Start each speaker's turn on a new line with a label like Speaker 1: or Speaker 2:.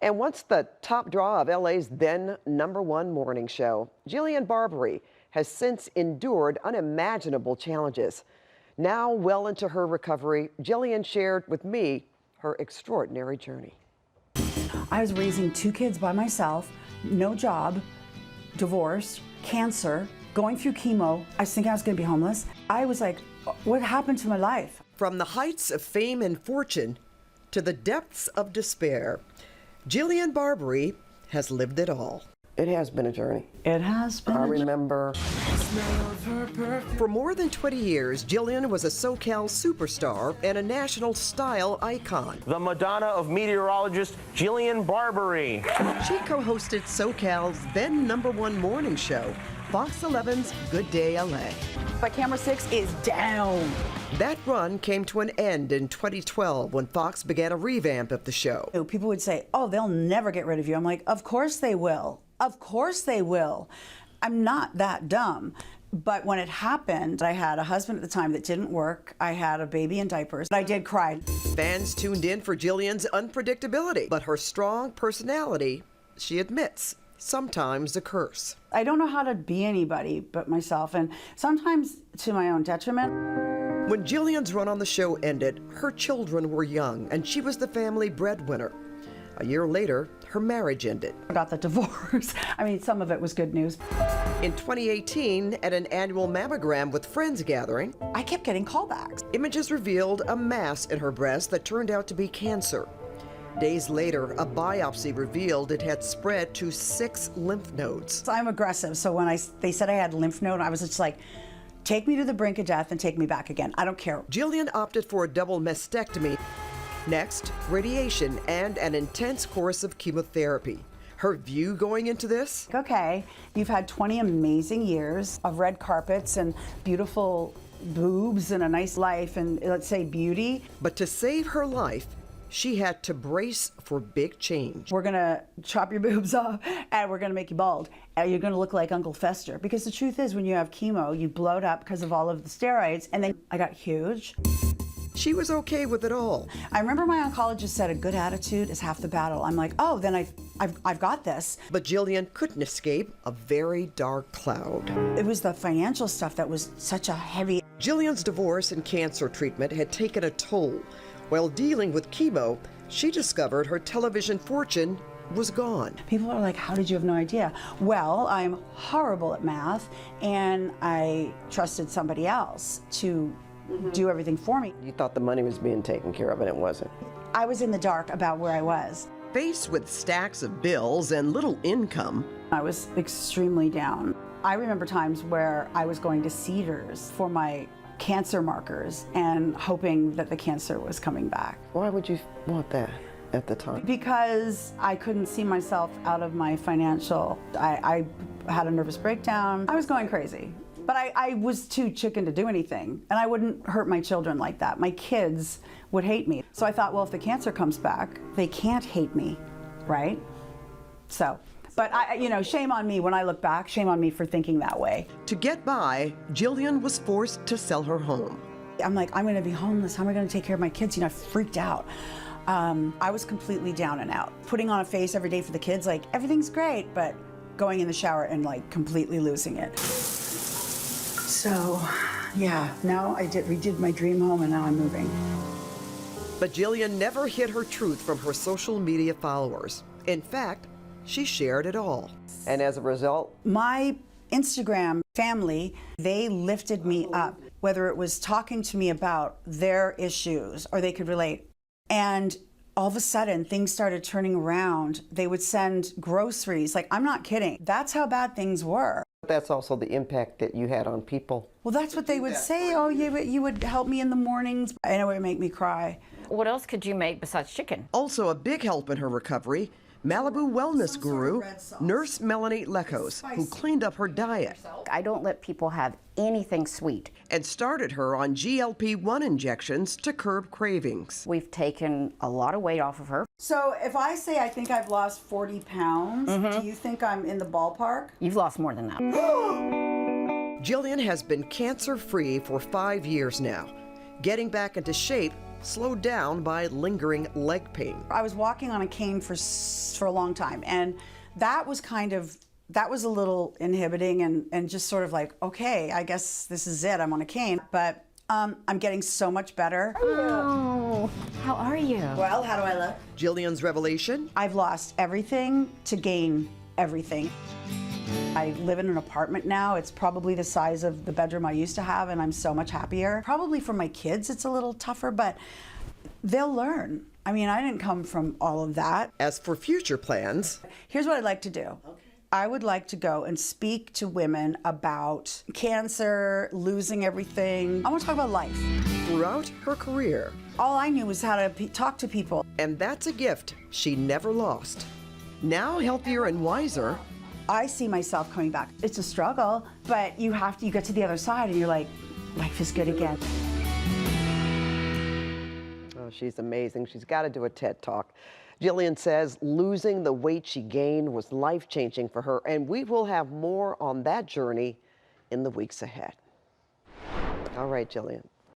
Speaker 1: And once the top draw of LA's then #1 morning show, Jillian Barberie has since endured unimaginable challenges. Now, well into her recovery, Jillian shared with me her extraordinary journey.
Speaker 2: I was raising 2 kids by myself, no job, divorced, cancer, going through chemo. I was thinking I was going to be homeless. I was like, what happened to my life?
Speaker 1: From the heights of fame and fortune to the depths of despair, Jillian Barberie has lived it all. It has been a journey.
Speaker 2: It has been.
Speaker 1: I remember. For more than 20 years, Jillian was a SoCal superstar and a national style icon.
Speaker 3: The Madonna of meteorologist Jillian Barberie.
Speaker 1: She co-hosted SoCal's then #1 morning show, Fox 11's Good Day LA.
Speaker 2: But camera 6 is down.
Speaker 1: That run came to an end in 2012 when Fox began a revamp of the show.
Speaker 2: People would say, oh, they'll never get rid of you. I'm like, of course they will. Of course they will. I'm not that dumb. But when it happened, I had a husband at the time that didn't work. I had a baby in diapers. I did cry.
Speaker 1: Fans tuned in for Jillian's unpredictability, but her strong personality, she admits, sometimes a curse.
Speaker 2: I don't know how to be anybody but myself, and sometimes to my own detriment.
Speaker 1: When Jillian's run on the show ended, her children were young, and she was the family breadwinner. A year later, her marriage ended.
Speaker 2: I got the divorce. I mean, some of it was good news.
Speaker 1: In 2018, at an annual Mammogram with Friends gathering,
Speaker 2: I kept getting callbacks.
Speaker 1: images revealed a mass in her breast that turned out to be cancer. Days later, a biopsy revealed it had spread to 6 lymph nodes.
Speaker 2: I'm aggressive, so when they said I had lymph node, I was just like, take me to the brink of death and take me back again. I don't care.
Speaker 1: Jillian opted for a double mastectomy. Next, radiation and an intense course of chemotherapy. Her view going into this?
Speaker 2: Okay, you've had 20 amazing years of red carpets and beautiful boobs and a nice life and, let's say, beauty.
Speaker 1: But to save her life, she had to brace for big change.
Speaker 2: We're gonna chop your boobs off and we're gonna make you bald. And you're gonna look like Uncle Fester. Because the truth is, when you have chemo, you bloat up because of all of the steroids, and then I got huge.
Speaker 1: She was okay with it all.
Speaker 2: I remember my oncologist said a good attitude is half the battle. I'm like, oh, then I've got this.
Speaker 1: But Jillian couldn't escape a very dark cloud.
Speaker 2: It was the financial stuff that was such a heavy.
Speaker 1: Jillian's divorce and cancer treatment had taken a toll. While dealing with chemo, she discovered her television fortune was gone.
Speaker 2: People are like, how did you have no idea? Well, I'm horrible at math, and I trusted somebody else to do everything for me.
Speaker 1: You thought the money was being taken care of, and it wasn't.
Speaker 2: I was in the dark about where I was.
Speaker 1: Faced with stacks of bills and little income,
Speaker 2: I was extremely down. I remember times where I was going to Cedars for my cancer markers and hoping that the cancer was coming back.
Speaker 1: why would you want that at the time?
Speaker 2: Because I couldn't see myself out of my financial, I had a nervous breakdown. I was going crazy. But I was too chicken to do anything, and I wouldn't hurt my children like that. My kids would hate me. So I thought, well, if the cancer comes back, they can't hate me, right? So, but shame on me when I look back, shame on me for thinking that way.
Speaker 1: To get by, Jillian was forced to sell her home.
Speaker 2: I'm like, I'm gonna be homeless, how am I gonna take care of my kids? I freaked out. I was completely down and out. Putting on a face every day for the kids, like, everything's great, but going in the shower and completely losing it. So, yeah, now I redid my dream home, and now I'm moving.
Speaker 1: But Jillian never hid her truth from her social media followers. In fact, she shared it all. And as a result,
Speaker 2: my Instagram family, they lifted me up, whether it was talking to me about their issues or they could relate. And all of a sudden, things started turning around. They would send groceries. Like, I'm not kidding. That's how bad things were.
Speaker 1: that's also the impact that you had on people.
Speaker 2: Well, that's what they would say. Oh, you would help me in the mornings. I know it would make me cry.
Speaker 4: What else could you make besides chicken?
Speaker 1: Also a big help in her recovery, Malibu wellness guru, Nurse Melanie Lekos, who cleaned up her diet.
Speaker 4: I don't let people have anything sweet.
Speaker 1: And started her on GLP-1 injections to curb cravings.
Speaker 4: We've taken a lot of weight off of her.
Speaker 2: So if I say I think I've lost 40 pounds, do you think I'm in the ballpark?
Speaker 4: You've lost more than that.
Speaker 1: Jillian has been cancer-free for 5 years now. Getting back into shape slowed down by lingering leg pain.
Speaker 2: I was walking on a cane for a long time, and that was a little inhibiting and just sort of like, okay, I guess this is it, I'm on a cane. But I'm getting so much better.
Speaker 4: Oh, how are you?
Speaker 2: Well, how do I look?
Speaker 1: Jillian's revelation?
Speaker 2: I've lost everything to gain everything. I live in an apartment now. It's probably the size of the bedroom I used to have, and I'm so much happier. Probably for my kids, it's a little tougher, but they'll learn. I mean, I didn't come from all of that.
Speaker 1: As for future plans,
Speaker 2: Here's what I'd like to do. I would like to go and speak to women about cancer, losing everything. I want to talk about life.
Speaker 1: throughout her career,
Speaker 2: All I knew was how to talk to people.
Speaker 1: and that's a gift she never lost. Now healthier and wiser,
Speaker 2: I see myself coming back. It's a struggle, but you get to the other side and you're like, life is good again.
Speaker 1: oh, she's amazing. She's got to do a TED Talk. Jillian says losing the weight she gained was life-changing for her, and we will have more on that journey in the weeks ahead. All right, Jillian.